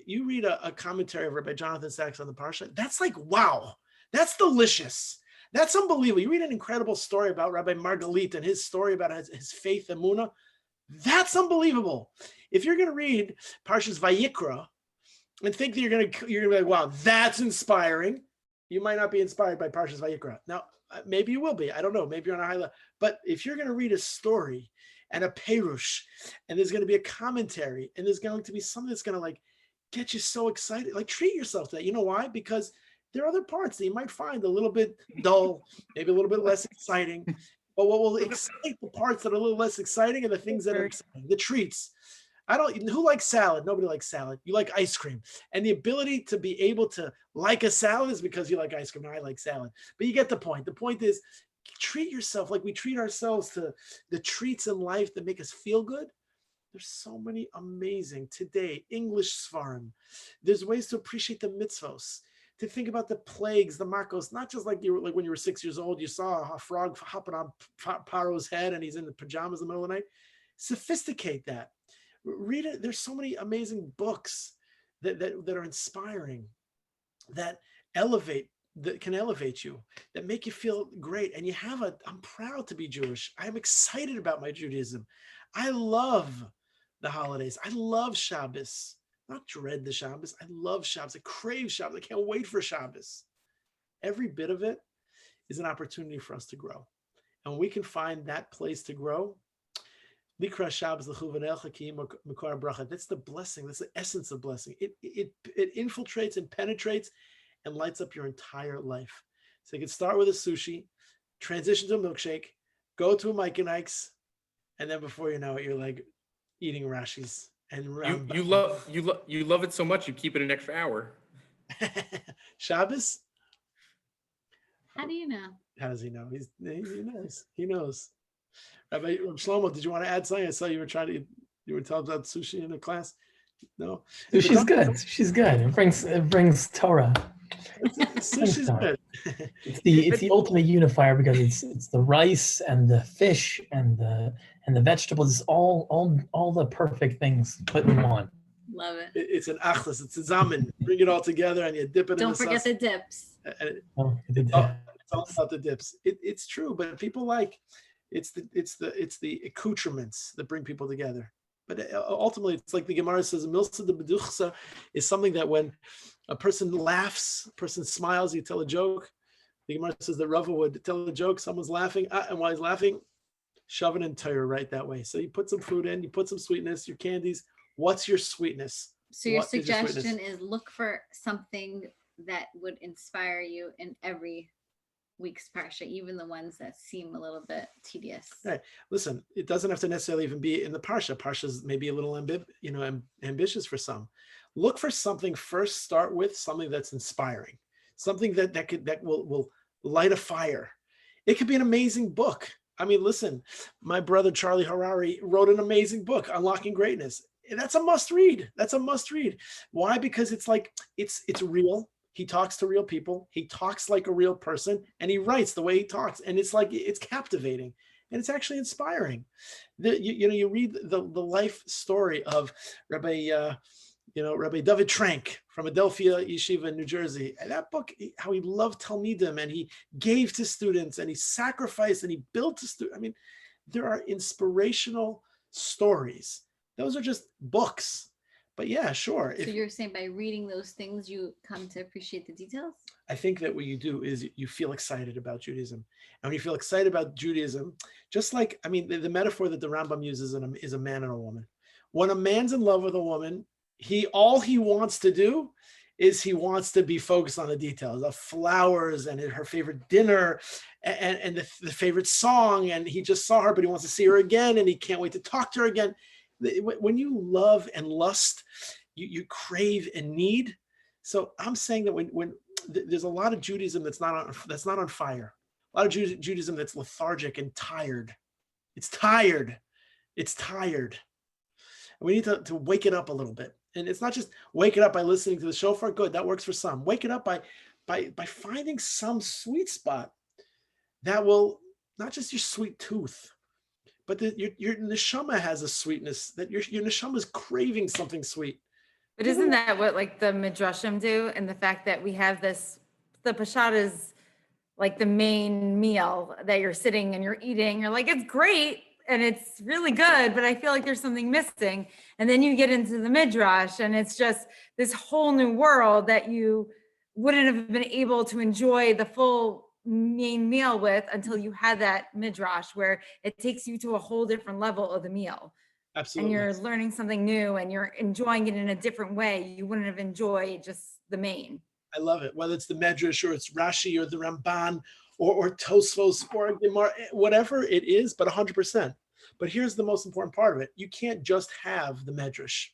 you read a commentary of Rabbi Jonathan Sachs on the Parsha. That's like, wow, that's delicious. That's unbelievable. You read an incredible story about Rabbi Margalit and his story about his faith and Emunah. That's unbelievable. If you're going to read Parshas Vayikra and think that you're going to be like, wow, that's inspiring, you might not be inspired by Parshas Vayikra. Now, maybe you will be. I don't know. Maybe you're on a high level. But if you're going to read a story and a perush, and there's going to be a commentary, and there's going to be something that's going to like get you so excited, like treat yourself to that. You know why? Because there are other parts that you might find a little bit dull, maybe a little bit less exciting. But what will excite the parts that are a little less exciting are the things that are exciting, the treats. Who likes salad? Nobody likes salad. You like ice cream. And the ability to be able to like a salad is because you like ice cream. And I like salad. But you get the point. The point is, treat yourself like we treat ourselves to the treats in life that make us feel good. There's so many amazing today, English Svarim. There's ways to appreciate the mitzvos, to think about the plagues, the makos, not just like when you were 6 years old, you saw a frog hopping on Paro's head and he's in the pajamas in the middle of the night. Sophisticate that. Read it. There's so many amazing books that are inspiring, that can elevate you, that make you feel great. And I'm proud to be Jewish. I'm excited about my Judaism. I love the holidays. I love Shabbos. Not dread the Shabbos. I love Shabbos. I crave Shabbos. I can't wait for Shabbos. Every bit of it is an opportunity for us to grow. And when we can find that place to grow, Likra Shabbos l'chuvanelcha ki makor bracha. That's the blessing. That's the essence of blessing. It infiltrates and penetrates and lights up your entire life. So you can start with a sushi, transition to a milkshake, go to a Mike and Ike's, and then before you know it, you're like eating Rashi's. And You love it so much you keep it an extra hour. Shabbos? How do you know? How does he know? He knows. He knows. Rabbi Shlomo, did you want to add something? I saw you were telling about sushi in the class. No, Sushi's good. She's good. It brings Torah. Sushi's good. It's the ultimate unifier because it's the rice and the fish and the vegetables. It's all the perfect things put in one. Love it. It's an achlas. It's a zamen. Bring it all together and you dip it. Don't forget the dips. It's all about the dips. It's true, but people like it's the accoutrements that bring people together. But ultimately, it's like the Gemara says, milsa de beduchsa is something that when a person laughs, a person smiles, you tell a joke. The Gemara says that Rava would tell a joke, someone's laughing, and while he's laughing, shove it in Torah right that way. So you put some food in, you put some sweetness, your candies. What's your sweetness? So your suggestion is look for something that would inspire you in every week's parsha, even the ones that seem a little bit tedious. Right. Listen, it doesn't have to necessarily even be in the parsha. Parsha's maybe a little ambitious for some. Look for something first. Start with something that's inspiring, something that will light a fire. It could be an amazing book. I mean, listen, my brother Charlie Harari wrote an amazing book, Unlocking Greatness. That's a must read. Why? Because it's real. He talks to real people. He talks like a real person, and he writes the way he talks. And it's like, it's captivating, and it's actually inspiring. You read the life story of Rabbi David Trank from Adelphia Yeshiva in New Jersey. And that book, how he loved Talmidim, and he gave to students, and he sacrificed, and he built to students. I mean, there are inspirational stories. Those are just books. But yeah, sure. So you're saying by reading those things, you come to appreciate the details? I think that what you do is you feel excited about Judaism. And when you feel excited about Judaism, just like, I mean, the metaphor that the Rambam uses is a man and a woman. When a man's in love with a woman, all he wants to do is he wants to be focused on the details of flowers and her favorite dinner and the favorite song. And he just saw her, but he wants to see her again, and he can't wait to talk to her again. When you love and lust, you crave and need. So I'm saying that when there's a lot of Judaism that's not on fire, a lot of Judaism that's lethargic and tired. It's tired. And we need to wake it up a little bit. And it's not just wake it up by listening to the shofar. Good, that works for some. Wake it up by finding some sweet spot that will, not just your sweet tooth, but your neshama has a sweetness, that your neshama is craving something sweet. But isn't that what like the midrashim do? And the fact that we have this, the pashat is like the main meal that you're sitting and you're eating. You're like, it's great and it's really good, but I feel like there's something missing. And then you get into the midrash, and it's just this whole new world that you wouldn't have been able to enjoy the full main meal with until you had that midrash, where it takes you to a whole different level of the meal. Absolutely. And you're learning something new, and you're enjoying it in a different way you wouldn't have enjoyed just the main. I love it. Whether it's the Medrash or it's Rashi or the Ramban or Tosfos or Gemara, whatever it is, but 100%. But here's the most important part of it. You can't just have the Medrash.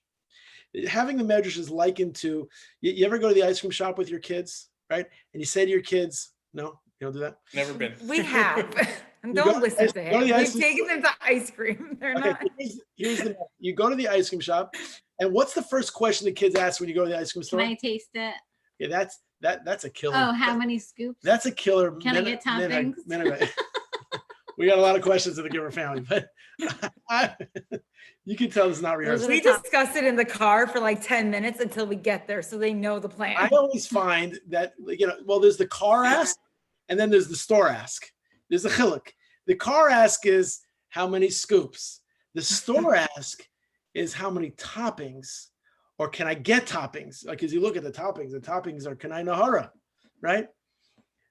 Having the Medrash is likened to, you ever go to the ice cream shop with your kids, right? And you say to your kids, no, you don't do that? Never been. We have. And don't listen to him. We've taken them to ice cream. They're not. You go to the ice cream shop, and what's the first question the kids ask when you go to the ice cream store? Can I taste it? Yeah, that's a killer. Oh, how many scoops? That's a killer. Can I get toppings? We got a lot of questions in the Gibber family, but you can tell it's not rehearsed. We discussed it in the car for like 10 minutes until we get there, so they know the plan. I always find that, there's the car ask, and then there's the store ask. There's a chiluk. The car ask is how many scoops. The store ask is how many toppings, or can I get toppings? Like, as you look at the toppings are kanai nahara, right?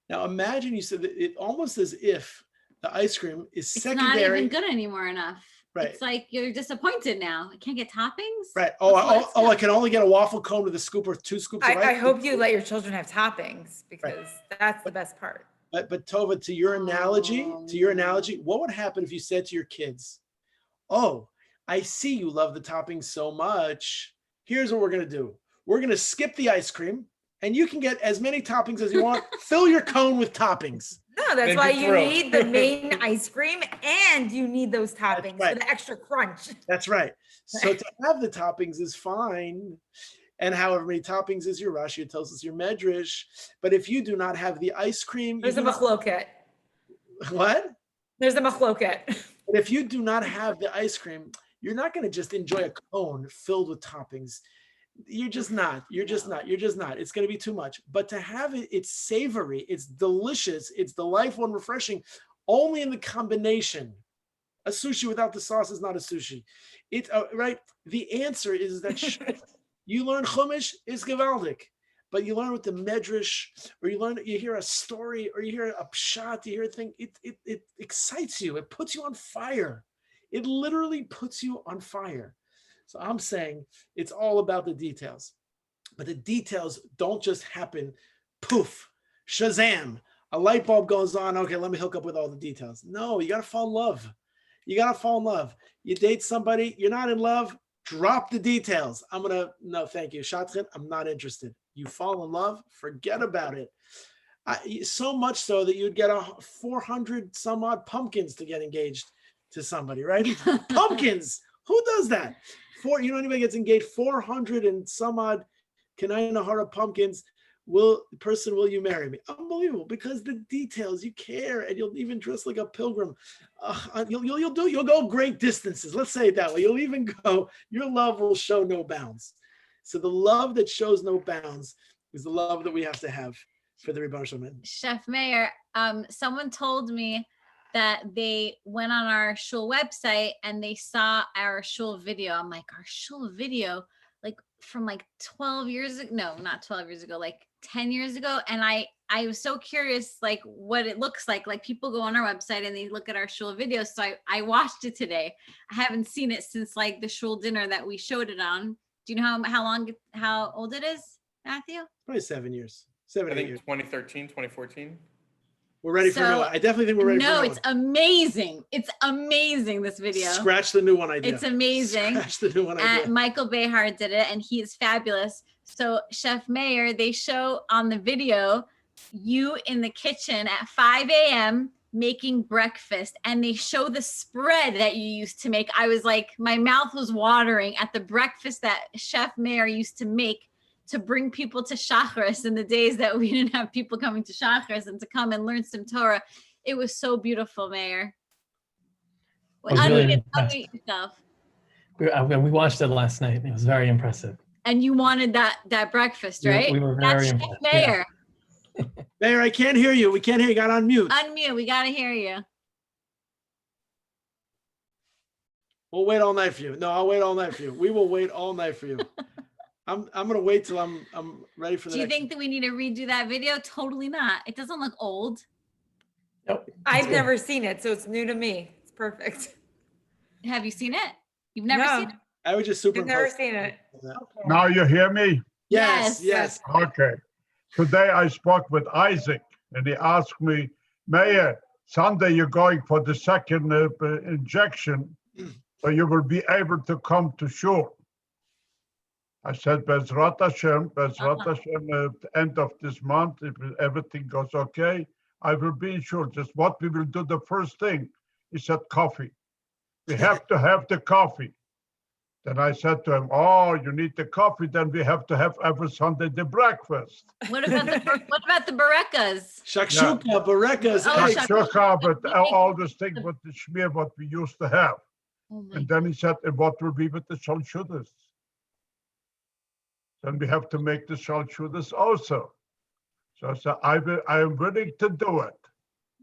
Now imagine you said that it almost as if the ice cream is secondary. It's not even good anymore enough. Right. It's like you're disappointed now. I can't get toppings. Right. I can only get a waffle cone with a scoop or 2 scoops. I hope you let your children have toppings, because that's the best part. But Tova, to your analogy, what would happen if you said to your kids, "Oh, I see you love the toppings so much. Here's what we're going to do. We're going to skip the ice cream, and you can get as many toppings as you want. Fill your cone with toppings." No, that's why you need the main ice cream, and you need those toppings for the extra crunch. That's right. So to have the toppings is fine. And however many toppings is your Rashi, it tells us your Medrash. But if you do not have the ice cream, there's a machloket. What? There's a machloket. But if you do not have the ice cream, you're not going to just enjoy a cone filled with toppings. You're just not. It's going to be too much. But to have it, it's savory, it's delicious, it's delightful and refreshing, only in the combination. A sushi without the sauce is not a sushi. It's right. The answer is that you learn Chumash is gewaldic, but you learn with the Medrash, or you hear a story, or you hear a pshat, you hear a thing. It excites you. It puts you on fire. It literally puts you on fire. So I'm saying it's all about the details, but the details don't just happen. Poof, Shazam, a light bulb goes on. Okay, let me hook up with all the details. No, you got to fall in love. You date somebody, you're not in love. Drop the details. No, thank you. Shatrin, I'm not interested. You fall in love, forget about it. So much so that you'd get 400 some odd pumpkins to get engaged to somebody, right? Pumpkins. Who does that? Anybody gets engaged, 400 and some odd Kanai Nahara pumpkins will you marry me? Unbelievable, because the details, you care, and you'll even dress like a pilgrim. You'll go great distances. Let's say it that way. You'll even go, your love will show no bounds. So the love that shows no bounds is the love that we have to have for the Rebbe Shalom. Chef Mayor, someone told me that they went on our shul website and they saw our shul video. I'm like, our shul video, like from like 12 years ago, no, not 12 years ago, like 10 years ago. And I was so curious, like what it looks like People go on our website and they look at our shul videos. So I watched it today. I haven't seen it since like the shul dinner that we showed it on. Do you know how old it is, Matthew? Probably 7 years. I 7 8 think years. 2013, 2014. We're ready for a new So- one. I definitely think we're ready for a No, new it's one. amazing. It's amazing, this video. Scratch the new one idea. It's amazing. Scratch the new one idea. Michael Behar did it, and he is fabulous. So, Chef Mayor, they show on the video you in the kitchen at 5 a.m. making breakfast, and they show the spread that you used to make. I was like, my mouth was watering at the breakfast that Chef Mayor used to make to bring people to Shacharis in the days that we didn't have people coming to Shacharis and to come and learn some Torah. It was so beautiful, Mayor. I was really Unmute impressed. yourself. We watched it last night. It was very impressive. And you wanted that breakfast, We- right? we were That's very Chef impressed, yeah. Mayor. Mayor, I can't hear you. We can't hear you. Got on mute. Unmute. We got to hear you. We'll wait all night for you. No, I'll wait all night for you. We will wait all night for you. I'm gonna wait till I'm ready for the Do you next think that we need to redo that video? Totally not. It doesn't look old. Nope. I've It's never seen it, so it's new to me. It's perfect. Have you seen it? You've never No, seen it? I would just I've never superimpose. seen it. Now you hear me? Yes, Yes. yes. Okay. Today I spoke with Isaac and he asked me, Mayor, Sunday you're going for the second injection, so you will be able to come to shul. I said, Bezrat Hashem, end of this month, if everything goes okay, I will be in shul. Just what we will do the first thing, he said, coffee. We have to have the coffee. Then I said to him, oh, you need the coffee, then we have to have every Sunday the breakfast. What about the barekas? Shakshuka, barekas. Oh, eggs. Shakshuka, but all these things with the shmir, what we used to have. Oh my And then he said, and what will be with the shalshudas? Then we have to make the shalshudas also. So I said, I am willing to do it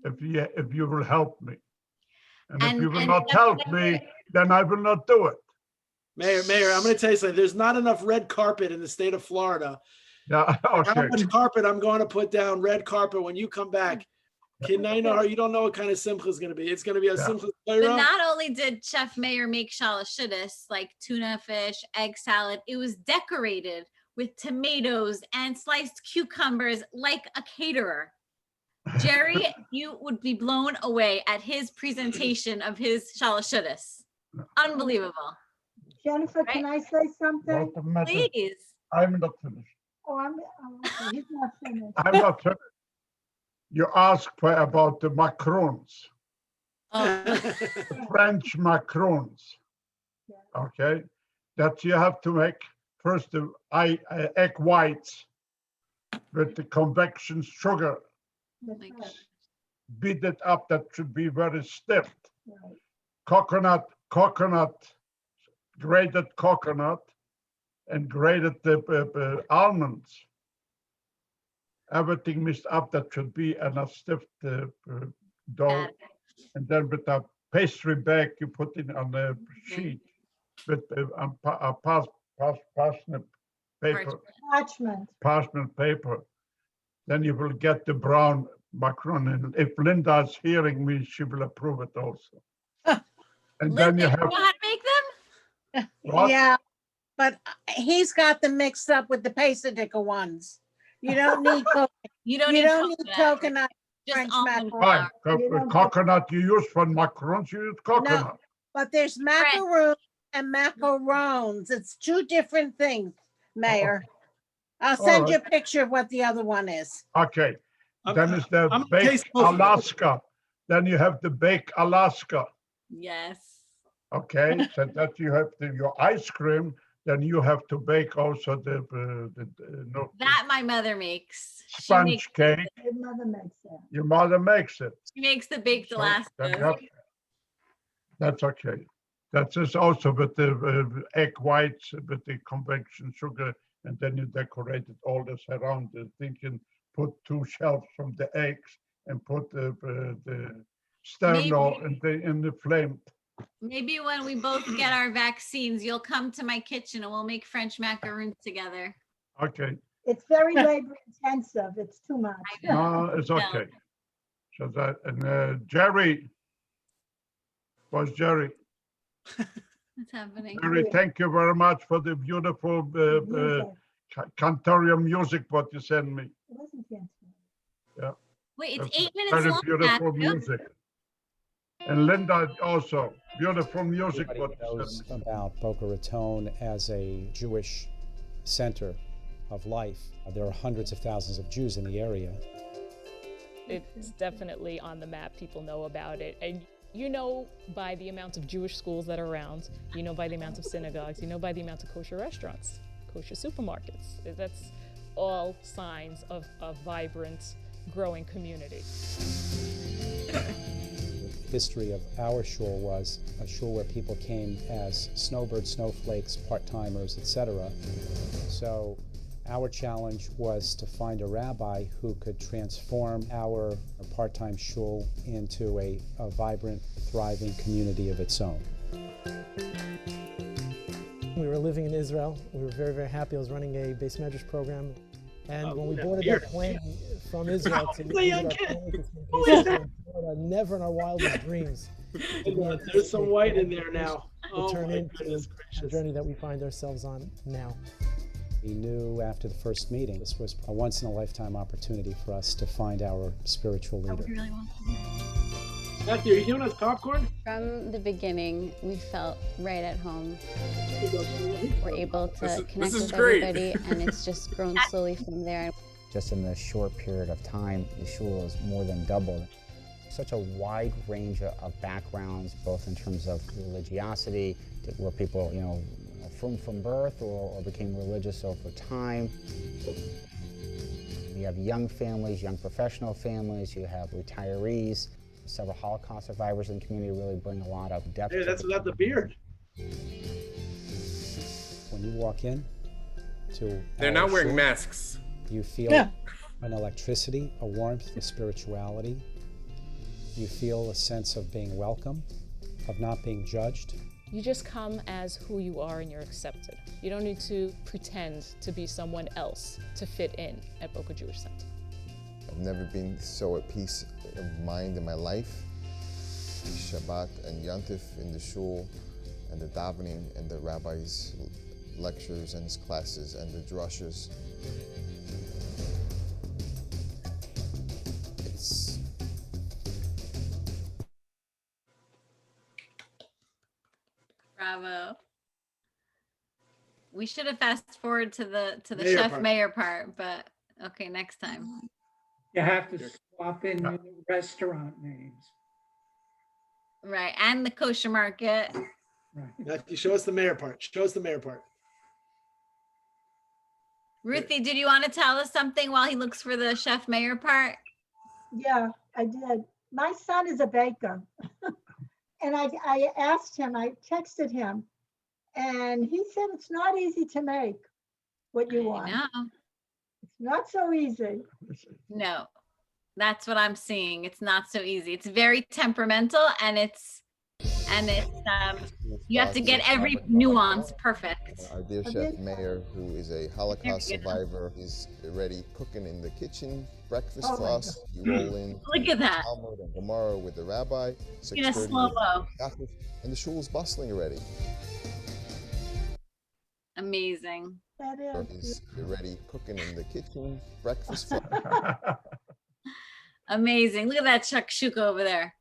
if you will help me. And if you will not help me, then I will not do it. Mayor, I'm going to tell you something. There's not enough red carpet in the state of Florida. Yeah, How okay. much carpet I'm going to put down, red carpet, when you come back. Kid, I know you don't know what kind of simcha is going to be. It's going to be a simcha. But not only did Chef Mayor make shalashidis, like tuna fish, egg salad, it was decorated with tomatoes and sliced cucumbers like a caterer. Jerry, you would be blown away at his presentation of his shalashidis. Unbelievable. Jennifer, Right? can I say something? What's the matter? Please. I'm not finished. Oh, okay, he's not finished. I'm not finished. You asked about the macarons, Oh, the French macarons. Okay, that you have to make first the egg whites with the convection sugar. That's my right, God. Beat it up. That should be very stiff. right. Coconut, grated coconut, and grated almonds. Everything mixed up. That should be enough stiff dough. Bad. And then with a pastry bag, you put it on the sheet with parsnip paper, parchment paper. Then you will get the brown macaron. And if Linda is hearing me, she will approve it also. And then you Linda, have you know how to make them? what? Yeah, but he's got them mixed up with the Pasadena ones. You don't need You don't you need don't need coconut Just French almond macaron. flour. Fine. Coconut you use for macarons, you use coconut. But there's macaroons and macarons. It's two different things, Mayor. I'll send you a picture of what the other one is. Okay. Then it's the I'm baked tasteful. Alaska. Then you have the baked Alaska. Yes. Okay, so that you have your ice cream, then you have to bake also no, That my mother makes. She sponge makes, cake. Your mother makes that. Your mother makes it. she makes the baked So then Alaska. that's okay. That is also with the egg whites, with the convection sugar, and then you decorated all this around. I think you can put 2 shelves from the eggs and put the sterno in the flame. Maybe when we both get our vaccines, you'll come to my kitchen and we'll make French macaroons together. Okay. It's very labor intensive. It's too much. No, it's okay. So that, and Jerry, was Jerry. What's happening? Jerry, thank you very much for the beautiful cantorium music what you sent me. It wasn't fancy. Wait, it's That's 8 minutes very long. beautiful Matthew. music. And Linda also, beautiful music Everybody what you knows sent me. about Boca Raton as a Jewish center of life. There are hundreds of thousands of Jews in the area. It's definitely on the map. People know about it. And you know by the amount of Jewish schools that are around, you know by the amount of synagogues, you know by the amount of kosher restaurants, kosher supermarkets. That's all signs of a vibrant, growing community. The history of our shul was a shul where people came as snowbirds, snowflakes, part-timers, etc. So our challenge was to find a rabbi who could transform our part-time shul into a vibrant, thriving community of its own. We were living in Israel. We were very, very happy. I was running a base medrash program. And when we boarded that plane from Israel to never in our wildest dreams. There's some white in there now. Oh turn my into goodness the gracious. journey that we find ourselves on now. We knew after the first meeting, this was a once-in-a-lifetime opportunity for us to find our spiritual leader. Matthew, are you giving us popcorn? From the beginning, we felt right at home. We're able to connect with everybody, and it's just grown slowly from there. Just in the short period of time, the shul has more than doubled. Such a wide range of backgrounds, both in terms of religiosity, where people, from birth or became religious over time. You have young families, young professional families, you have retirees. Several Holocaust survivors in the community really bring a lot of depth. Hey, that's without the beard. When you walk in to They're not wearing masks. You feel an electricity, a warmth, a spirituality. You feel a sense of being welcome, of not being judged. You just come as who you are and you're accepted. You don't need to pretend to be someone else to fit in at Boca Jewish Center. I've never been so at peace of mind in my life. Shabbat and Yantif in the shul, and the davening, and the rabbi's lectures and his classes, and the drushes. It's Bravo. We should have fast forward to the Mayor chef part. mayor part, but okay, next time. You have to swap in the restaurant names. Right, and the kosher market. Matthew, show us the mayor part. Show us the mayor part. Ruthie, did you want to tell us something while he looks for the chef mayor part? Yeah, I did. My son is a baker. And I asked him, I texted him, and he said it's not easy to make what you want. No, It's not so easy. no, that's what I'm seeing. It's not so easy. It's very temperamental, and it's you have to get every nuance perfect. our dear chef mayor, who is a Holocaust survivor, is already cooking in the kitchen breakfast Oh for my us. You roll in. Look at that. Talmud and Gemara with the rabbi. In a 6:30 slow-mo. and the shul's bustling already. Amazing. That He's already cooking in the kitchen breakfast for Amazing. Look at that shakshuka over there.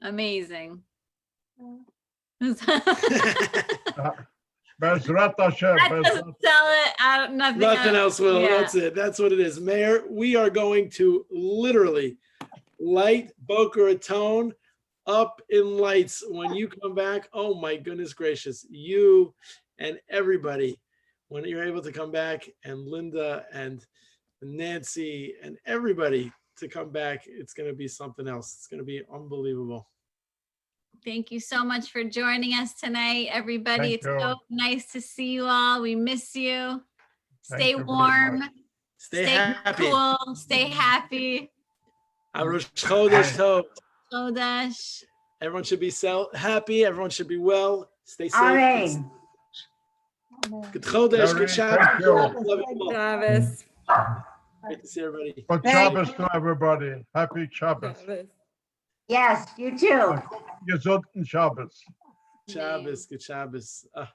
Amazing. Bezrat Hashem, That Bezrat. doesn't sell it. Nothing else will. Yeah. That's it. That's what it is. Mayor, we are going to literally light Boca Raton up in lights when you come back. Oh my goodness gracious. You and everybody, when you're able to come back, and Linda and Nancy and everybody to come back, it's going to be something else. It's going to be unbelievable. Thank you so much for joining us tonight, everybody. Thank It's you. so nice to see you all. We miss you. Thank Stay you very warm. much. Stay happy. Cool. Stay happy. Rosh Chodesh Tov. Chodesh. Everyone should be happy. Everyone should be well. Stay safe. Amen. Good Chodesh. Good Shabbos. Thank you. Love you all. Shabbos. Great to see everybody. Good Shabbos to everybody. Happy Shabbos. Yes, you too. Gesunden Shabbos. Shabbos. Good Shabbos. Okay.